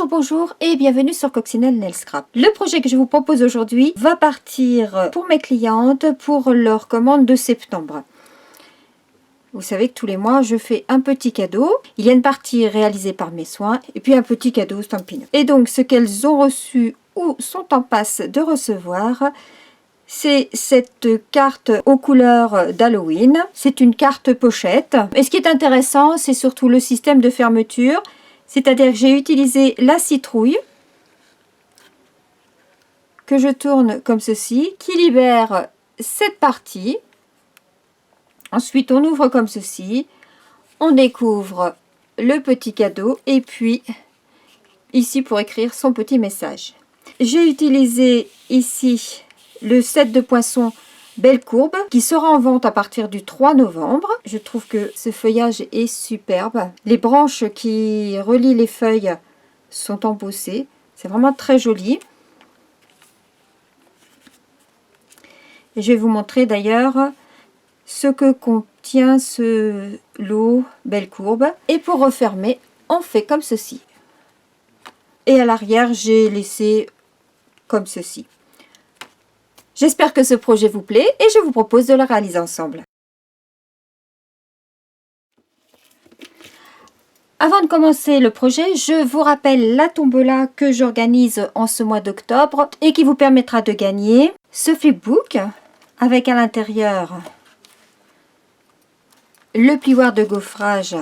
Bonjour et bienvenue sur Coccinelle Nail Scrap. Le projet que je vous propose aujourd'hui va partir pour mes clientes pour leur commande de septembre. Vous savez que tous les mois je fais un petit cadeau. Il y a une partie réalisée par mes soins et puis un petit cadeau Stampin' Up. Et donc ce qu'elles ont reçu ou sont en passe de recevoir, c'est cette carte aux couleurs d'Halloween. C'est une carte pochette. Et ce qui est intéressant, c'est surtout le système de fermeture. C'est-à-dire que j'ai utilisé la citrouille que je tourne comme ceci, qui libère cette partie. Ensuite, on ouvre comme ceci. On découvre le petit cadeau et puis ici pour écrire son petit message. J'ai utilisé ici le set de poinçons Belle Courbe qui sera en vente à partir du 3 novembre. Je trouve que ce feuillage est superbe. Les branches qui relient les feuilles sont embossées. C'est vraiment très joli. Et je vais vous montrer d'ailleurs ce que contient ce lot Belle Courbe. Et pour refermer, on fait comme ceci. Et à l'arrière, j'ai laissé comme ceci. J'espère que ce projet vous plaît et je vous propose de le réaliser ensemble. Avant de commencer le projet, je vous rappelle la tombola que j'organise en ce mois d'octobre et qui vous permettra de gagner ce flipbook avec à l'intérieur le plioir de gaufrage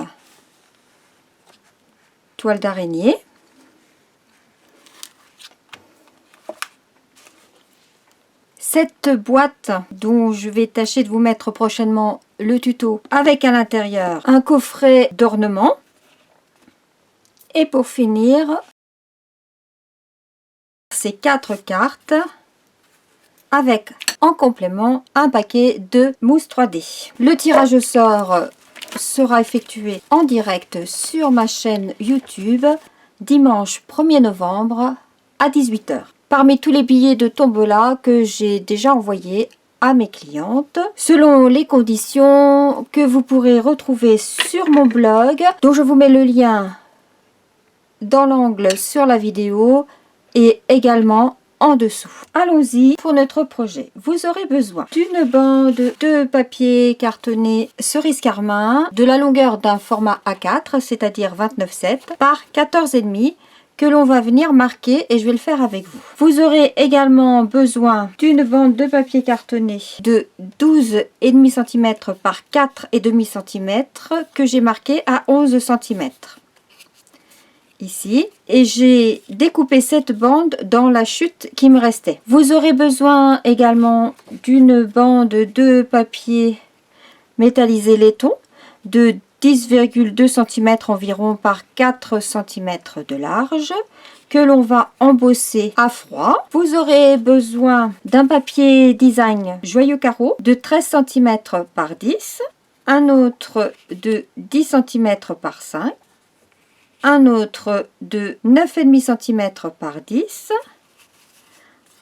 toile d'araignée, cette boîte dont je vais tâcher de vous mettre prochainement le tuto avec à l'intérieur un coffret d'ornement. Et pour finir, ces 4 cartes avec en complément un paquet de mousse 3D. Le tirage au sort sera effectué en direct sur ma chaîne YouTube dimanche 1er novembre à 18 h. Parmi tous les billets de tombola que j'ai déjà envoyés à mes clientes, selon les conditions que vous pourrez retrouver sur mon blog, dont je vous mets le lien dans l'angle sur la vidéo et également en dessous. Allons-y pour notre projet. Vous aurez besoin d'une bande de papier cartonné cerise carmin de la longueur d'un format A4, c'est-à-dire 29,7 par 14,5 que l'on va venir marquer et je vais le faire avec vous. Vous aurez également besoin d'une bande de papier cartonné de 12,5 cm par 4,5 cm que j'ai marqué à 11 cm. Ici, et j'ai découpé cette bande dans la chute qui me restait. Vous aurez besoin également d'une bande de papier métallisé laiton de 10,2 cm environ par 4 cm de large que l'on va embosser à froid. Vous aurez besoin d'un papier design joyeux carreau de 13 cm par 10, un autre de 10 cm par 5, un autre de 9,5 cm par 10,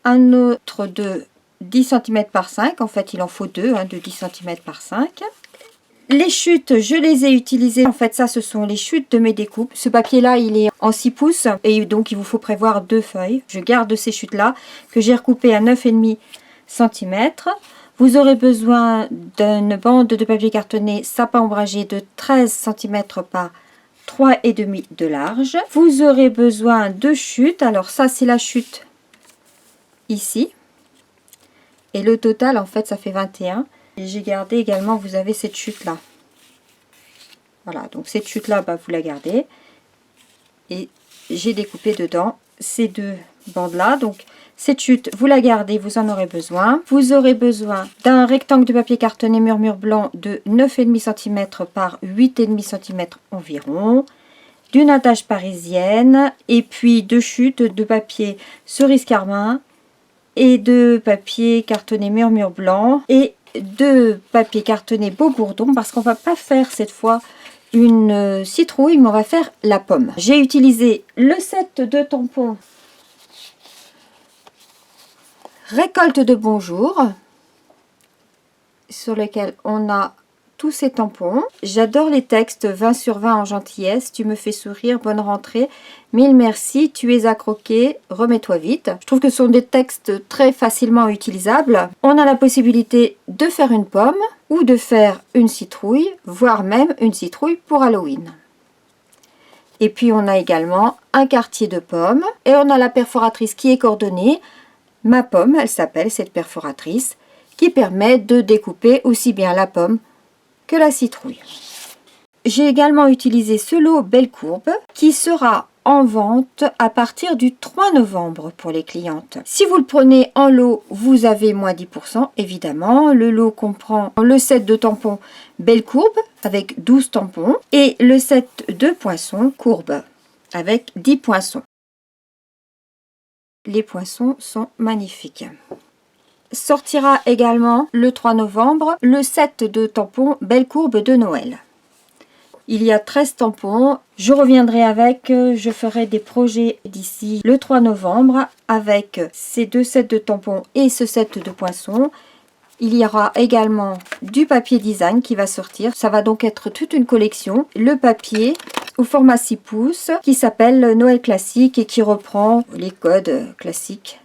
un autre de 10 cm par 5, en fait il en faut deux, de 10 cm par 5. Les chutes, je les ai utilisées, en fait ça ce sont les chutes de mes découpes. Ce papier là il est en 6 pouces et donc il vous faut prévoir 2 feuilles. Je garde ces chutes là que j'ai recoupées à 9,5 cm. Vous aurez besoin d'une bande de papier cartonné sapin ombragé de 13 cm par 3,5 de large. Vous aurez besoin de chutes. Alors ça c'est la chute ici. Et le total en fait ça fait 21. Et j'ai gardé également, vous avez cette chute là. Voilà, donc cette chute là, vous la gardez. Et j'ai découpé dedans ces deux bandes là. Donc cette chute, vous la gardez, vous en aurez besoin. Vous aurez besoin d'un rectangle de papier cartonné murmure blanc de 9,5 cm par 8,5 cm environ. D'une attache parisienne. Et puis deux chutes de papier cerise carmin. Et de papier cartonné murmure blanc. Et de papier cartonné beau bourdon. Parce qu'on va pas faire cette fois une citrouille, mais on va faire la pomme. J'ai utilisé le set de tampons Récolte de bonjour, sur lequel on a tous ces tampons. J'adore les textes 20 sur 20 en gentillesse. Tu me fais sourire, bonne rentrée, mille merci, tu es à croquer, remets-toi vite. Je trouve que ce sont des textes très facilement utilisables. On a la possibilité de faire une pomme ou de faire une citrouille, voire même une citrouille pour Halloween. Et puis on a également un quartier de pomme et on a la perforatrice qui est coordonnée. Ma pomme, elle s'appelle cette perforatrice, qui permet de découper aussi bien la pomme que la citrouille. J'ai également utilisé ce lot Belle Courbe qui sera en vente à partir du 3 novembre pour les clientes. Si vous le prenez en lot, vous avez moins 10% évidemment. Le lot comprend le set de tampons Belle Courbe avec 12 tampons et le set de poinçons Courbe avec 10 poinçons. Les poinçons sont magnifiques. Sortira également le 3 novembre le set de tampons Belle Courbe de Noël. Il y a 13 tampons. Je reviendrai avec, je ferai des projets d'ici le 3 novembre avec ces deux sets de tampons et ce set de poinçons. Il y aura également du papier design qui va sortir. Ça va donc être toute une collection. Le papier au format 6 pouces qui s'appelle Noël classique et qui reprend les codes classiques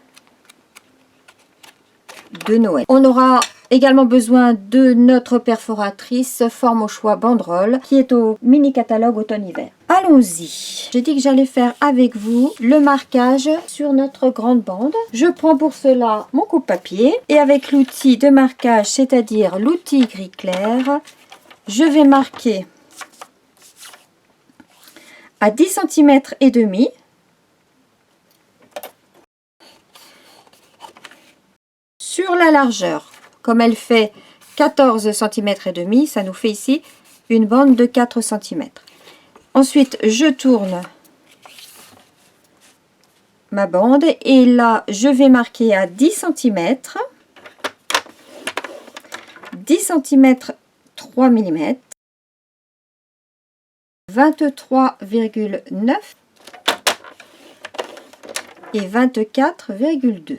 de Noël. On aura également besoin de notre perforatrice forme au choix banderole qui est au mini catalogue automne-hiver. Allons-y. J'ai dit que j'allais faire avec vous le marquage sur notre grande bande. Je prends pour cela mon coupe-papier et avec l'outil de marquage, c'est-à-dire l'outil gris clair, je vais marquer à 10 cm et demi sur la largeur. Comme elle fait 14 cm et demi, ça nous fait ici une bande de 4 cm. Ensuite, je tourne ma bande et là, je vais marquer à 10 cm, 10 cm 3 mm, 23,9 et 24,2.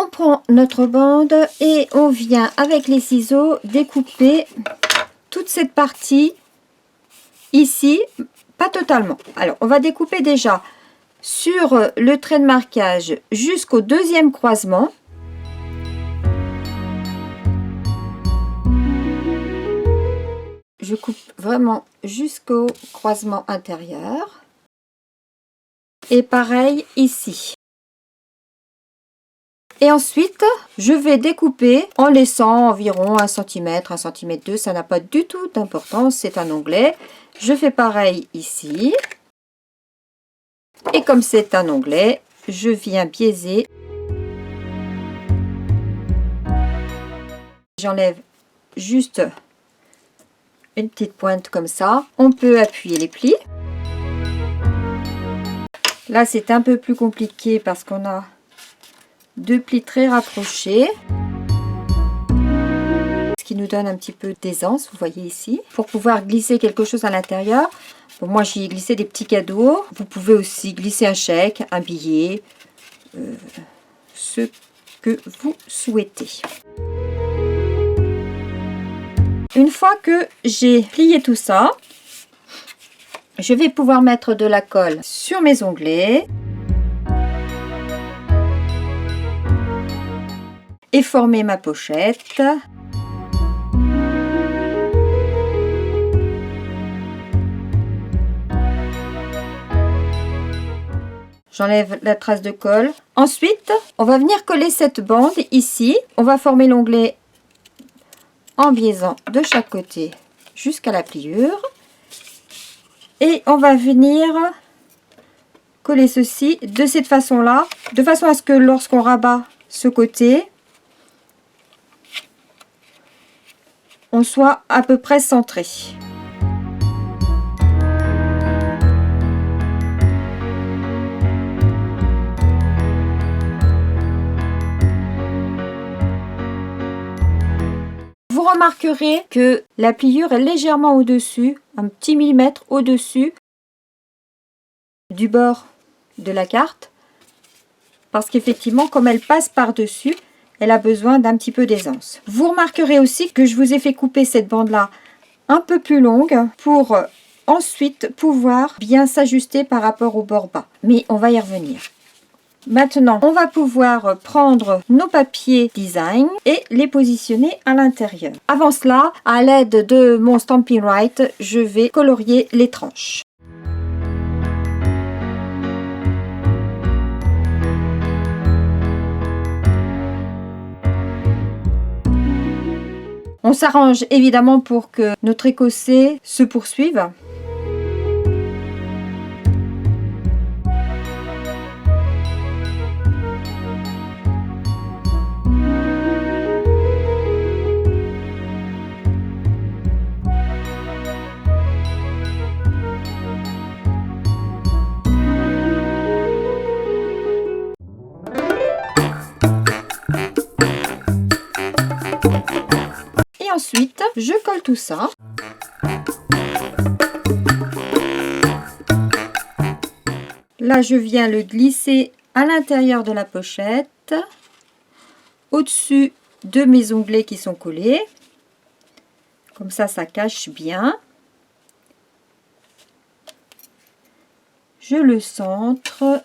On prend notre bande et on vient avec les ciseaux découper toute cette partie ici, pas totalement. Alors, on va découper déjà sur le trait de marquage jusqu'au deuxième croisement. Je coupe vraiment jusqu'au croisement intérieur. Et pareil ici. Et ensuite, je vais découper en laissant environ 1 cm, 1 cm 2. Ça n'a pas du tout d'importance, c'est un onglet. Je fais pareil ici. Et comme c'est un onglet, je viens biaiser. J'enlève juste une petite pointe comme ça. On peut appuyer les plis. Là, c'est un peu plus compliqué parce qu'on a deux plis très rapprochés. Ce qui nous donne un petit peu d'aisance, vous voyez ici. Pour pouvoir glisser quelque chose à l'intérieur. Bon, moi, j'y ai glissé des petits cadeaux. Vous pouvez aussi glisser un chèque, un billet. Ce que vous souhaitez. Une fois que j'ai plié tout ça, je vais pouvoir mettre de la colle sur mes onglets et former ma pochette. J'enlève la trace de colle. Ensuite, on va venir coller cette bande ici. On va former l'onglet en biaisant de chaque côté jusqu'à la pliure. Et on va venir coller ceci de cette façon-là, de façon à ce que lorsqu'on rabat ce côté, on soit à peu près centré. Vous remarquerez que la pliure est légèrement au-dessus, un petit millimètre au-dessus du bord de la carte. parce qu'effectivement, comme elle passe par-dessus, elle a besoin d'un petit peu d'aisance. Vous remarquerez aussi que je vous ai fait couper cette bande-là un peu plus longue pour ensuite pouvoir bien s'ajuster par rapport au bord bas. Mais on va y revenir. Maintenant, on va pouvoir prendre nos papiers design et les positionner à l'intérieur. Avant cela, à l'aide de mon Stampin' Write, je vais colorier les tranches. On s'arrange évidemment pour que notre écossais se poursuive. Et ensuite, je colle tout ça. Là, je viens le glisser à l'intérieur de la pochette, au-dessus de mes onglets qui sont collés. Comme ça cache bien. Je le centre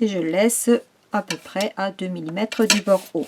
et je laisse à peu près à 2 mm du bord haut.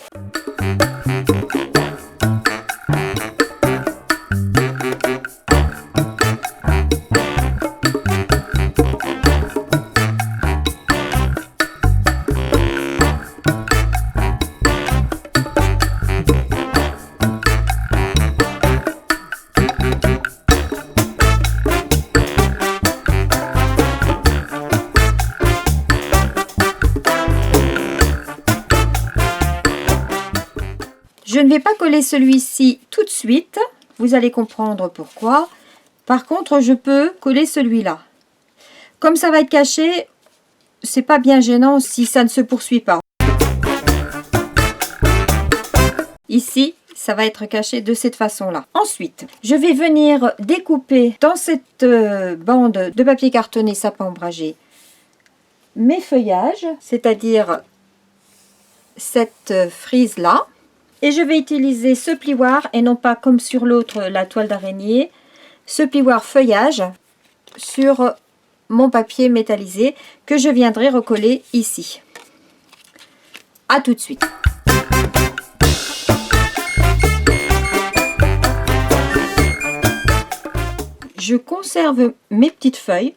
Je ne vais pas coller celui-ci tout de suite, vous allez comprendre pourquoi. Par contre, je peux coller celui-là. Comme ça va être caché, c'est pas bien gênant si ça ne se poursuit pas. Ici, ça va être caché de cette façon-là. Ensuite, je vais venir découper dans cette bande de papier cartonné sapin ombragé mes feuillages, c'est-à-dire cette frise-là. Et je vais utiliser ce plioir et non pas comme sur l'autre, la toile d'araignée, ce plioir feuillage sur mon papier métallisé que je viendrai recoller ici. À tout de suite. Je conserve mes petites feuilles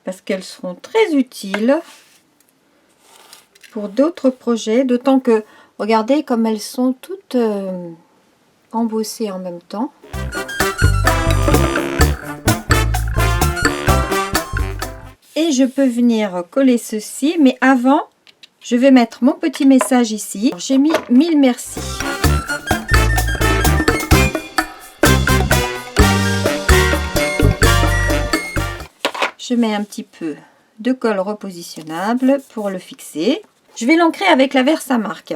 parce qu'elles seront très utiles pour d'autres projets, d'autant que regardez comme elles sont toutes embossées en même temps. Et je peux venir coller ceci, mais avant, je vais mettre mon petit message ici. J'ai mis 1000 merci. Je mets un petit peu de colle repositionnable pour le fixer. Je vais l'ancrer avec la Versamark.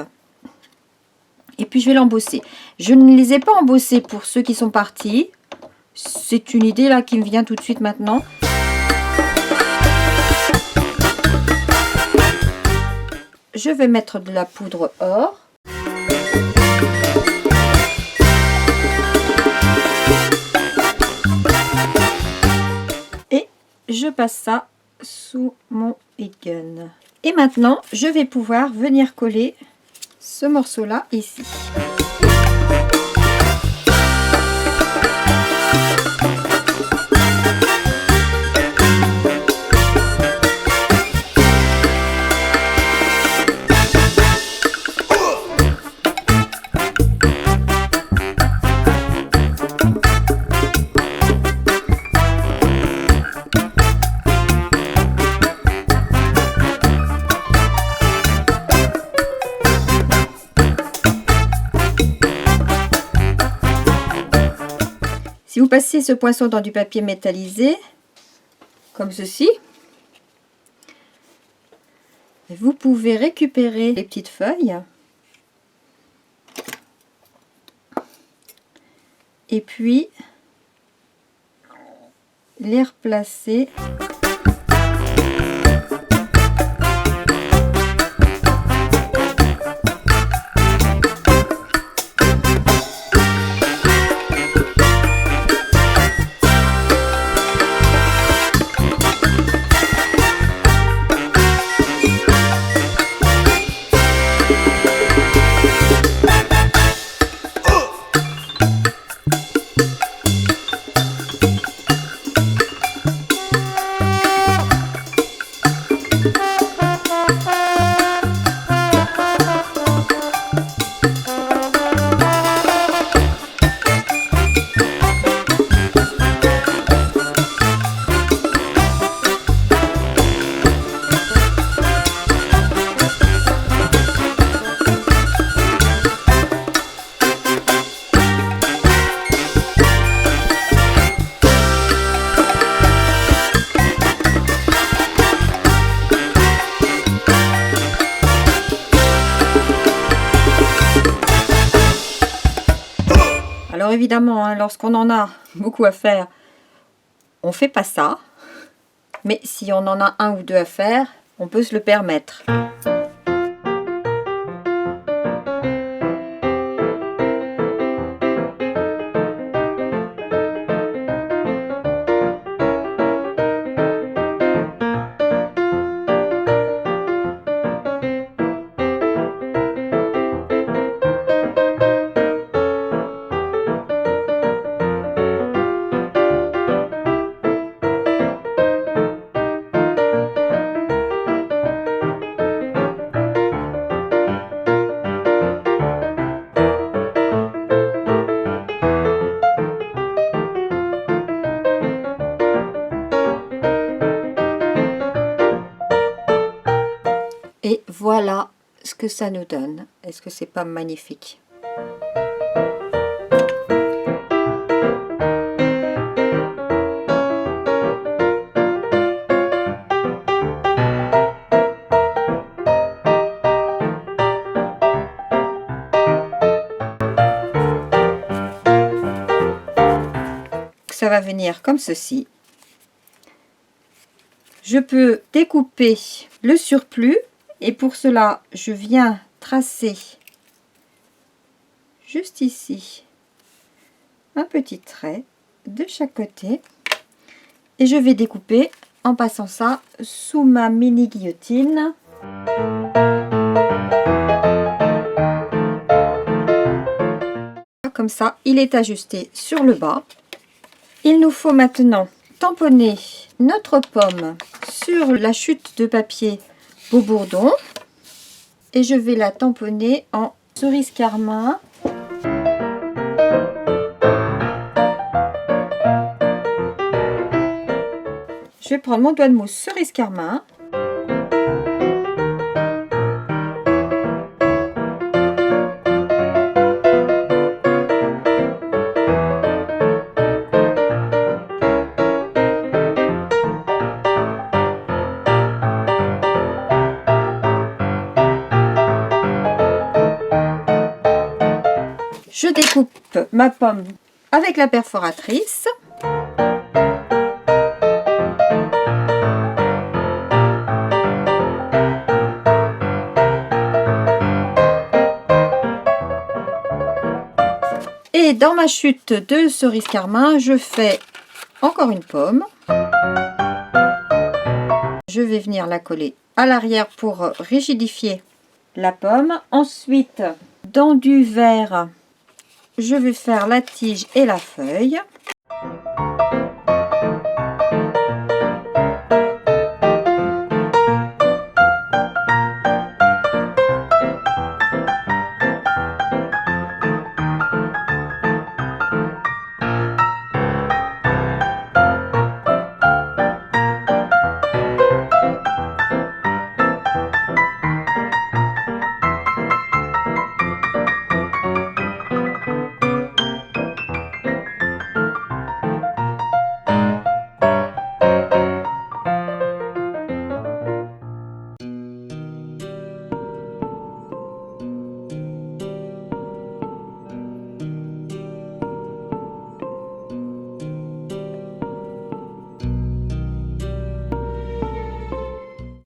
Et puis je vais l'embosser. Je ne les ai pas embossés pour ceux qui sont partis. C'est une idée là qui me vient tout de suite maintenant. Je vais mettre de la poudre or. Et je passe ça sous mon heat gun. Et maintenant, je vais pouvoir venir coller ce morceau-là ici. Si vous passez ce poinçon dans du papier métallisé, comme ceci, vous pouvez récupérer les petites feuilles et puis les replacer évidemment, hein, lorsqu'on en a beaucoup à faire, on fait pas ça. Mais si on en a un ou deux à faire, on peut se le permettre. Et voilà ce que ça nous donne. Est-ce que c'est pas magnifique? Ça va venir comme ceci. Je peux découper le surplus et pour cela je viens tracer juste ici un petit trait de chaque côté et je vais découper en passant ça sous ma mini guillotine. Comme ça, il est ajusté sur le bas. Il nous faut maintenant tamponner notre pomme sur la chute de papier Beau Bourdon et je vais la tamponner en cerise carmin. Je vais prendre mon doigt de mousse cerise carmin. Je découpe ma pomme avec la perforatrice. Et dans ma chute de cerise carmin, je fais encore une pomme. Je vais venir la coller à l'arrière pour rigidifier la pomme. Ensuite, dans du verre, je vais faire la tige et la feuille.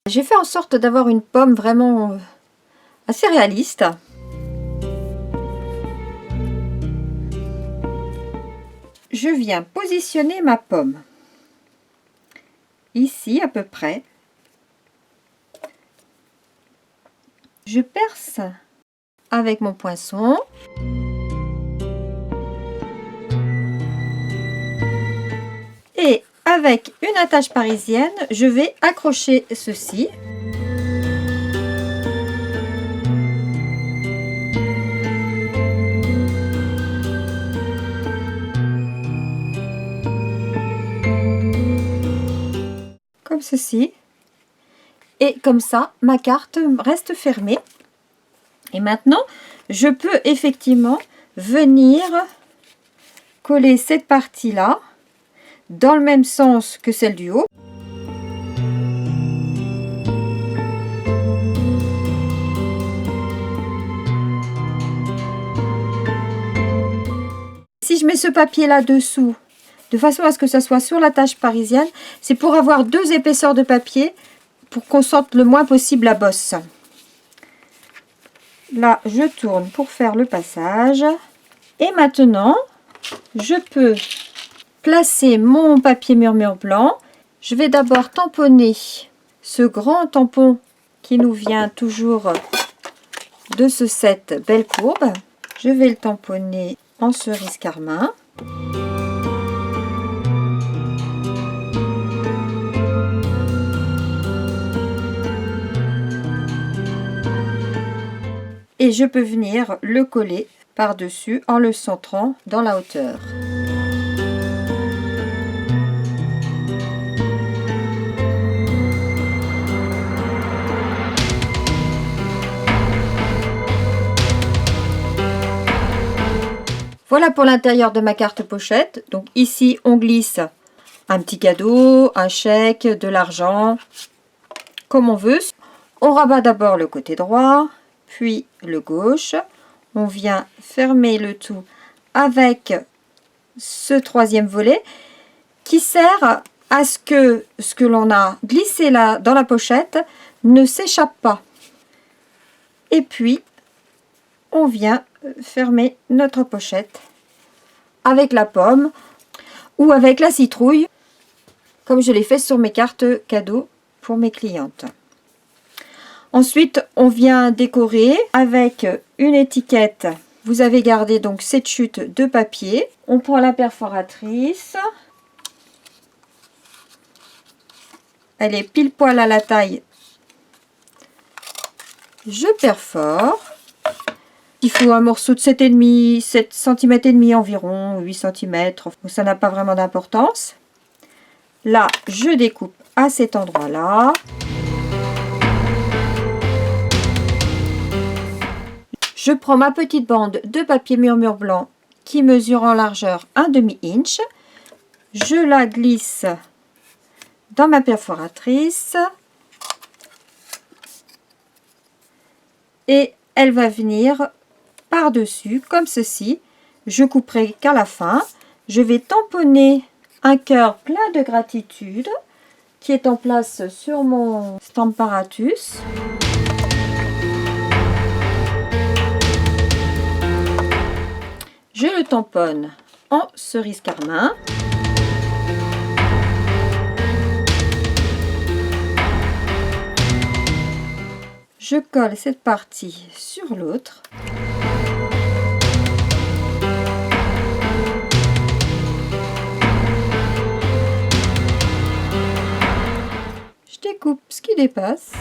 J'ai fait en sorte d'avoir une pomme vraiment assez réaliste. Je viens positionner ma pomme ici à peu près. Je perce avec mon poinçon. Et avec une attache parisienne, je vais accrocher ceci. Comme ceci. Et comme ça, ma carte reste fermée. Et maintenant, je peux effectivement venir coller cette partie-là dans le même sens que celle du haut. Si je mets ce papier là-dessous, de façon à ce que ça soit sur la tâche parisienne, c'est pour avoir 2 épaisseurs de papier, pour qu'on sente le moins possible la bosse. Là, je tourne pour faire le passage. Et maintenant, je peux placer mon papier murmure blanc. Je vais d'abord tamponner ce grand tampon qui nous vient toujours de ce set Belle Courbe. Je vais le tamponner en cerise carmin. Et je peux venir le coller par-dessus en le centrant dans la hauteur. Voilà pour l'intérieur de ma carte pochette. Donc ici, on glisse un petit cadeau, un chèque, de l'argent, comme on veut. On rabat d'abord le côté droit, puis le gauche. On vient fermer le tout avec ce 3e volet qui sert à ce que l'on a glissé là dans la pochette ne s'échappe pas. Et puis, on vient fermer notre pochette avec la pomme ou avec la citrouille, comme je l'ai fait sur mes cartes cadeaux pour mes clientes. Ensuite, on vient décorer avec une étiquette. Vous avez gardé donc cette chute de papier. On prend la perforatrice. Elle est pile poil à la taille. Je perfore. Il faut un morceau de 7,5, 7 cm et demi environ, 8 cm. Ça n'a pas vraiment d'importance. Là, je découpe à cet endroit-là. Je prends ma petite bande de papier murmure blanc qui mesure en largeur 1/2 inch. Je la glisse dans ma perforatrice. Et elle va venir par-dessus comme ceci. Je couperai qu'à la fin. Je vais tamponner un cœur plein de gratitude qui est en place sur mon Stamparatus. Je le tamponne en cerise carmin. Je colle cette partie sur l'autre. Je découpe ce qui dépasse.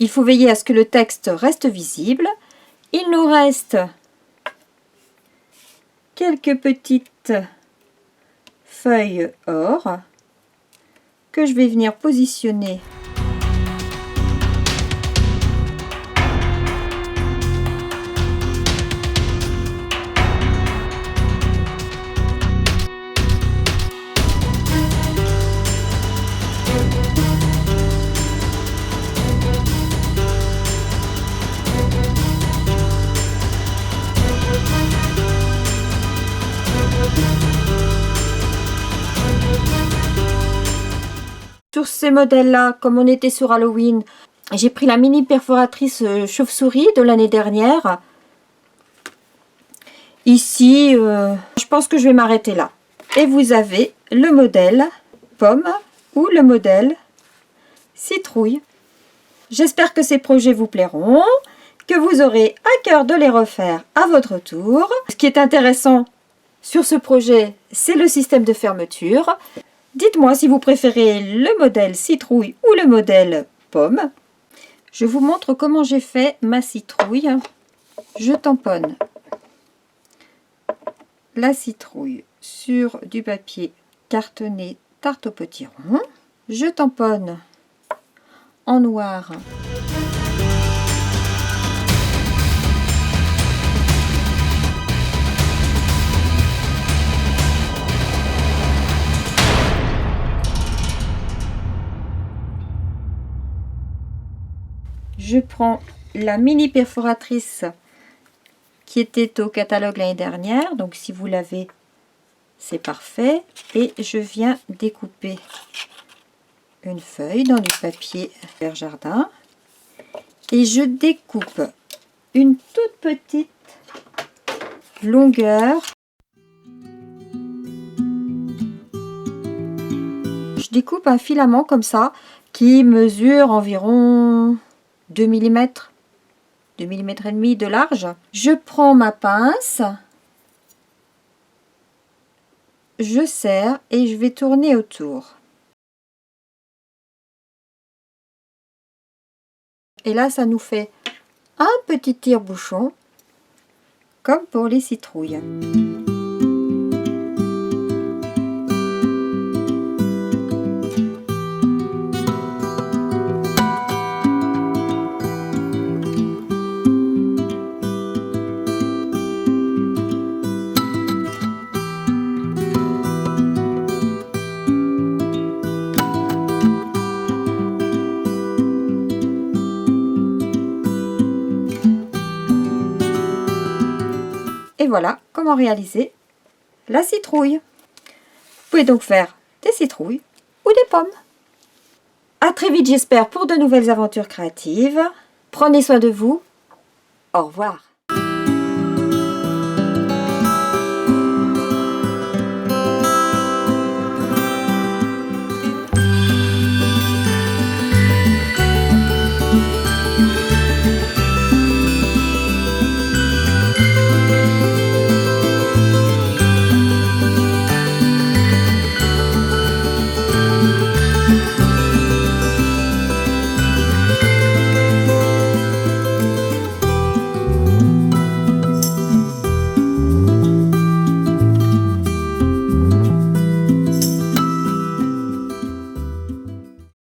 Il faut veiller à ce que le texte reste visible. Il nous reste quelques petites feuilles or que je vais venir positionner . Sur ces modèles-là, comme on était sur Halloween, j'ai pris la mini perforatrice chauve-souris de l'année dernière. Ici, je pense que je vais m'arrêter là. Et vous avez le modèle pomme ou le modèle citrouille. J'espère que ces projets vous plairont, que vous aurez à cœur de les refaire à votre tour. Ce qui est intéressant sur ce projet, c'est le système de fermeture. Dites-moi si vous préférez le modèle citrouille ou le modèle pomme. Je vous montre comment j'ai fait ma citrouille. Je tamponne la citrouille sur du papier cartonné tarte au potiron. Je tamponne en noir je prends la mini perforatrice qui était au catalogue l'année dernière. Donc si vous l'avez, c'est parfait. Et je viens découper une feuille dans du papier vert jardin. Et je découpe une toute petite longueur. Je découpe un filament comme ça qui mesure environ 2 mm, 2 mm et demi de large. Je prends ma pince, je serre et je vais tourner autour. Et là, ça nous fait un petit tire-bouchon, comme pour les citrouilles. Et voilà comment réaliser la citrouille. Vous pouvez donc faire des citrouilles ou des pommes. À très vite, j'espère, pour de nouvelles aventures créatives. Prenez soin de vous. Au revoir.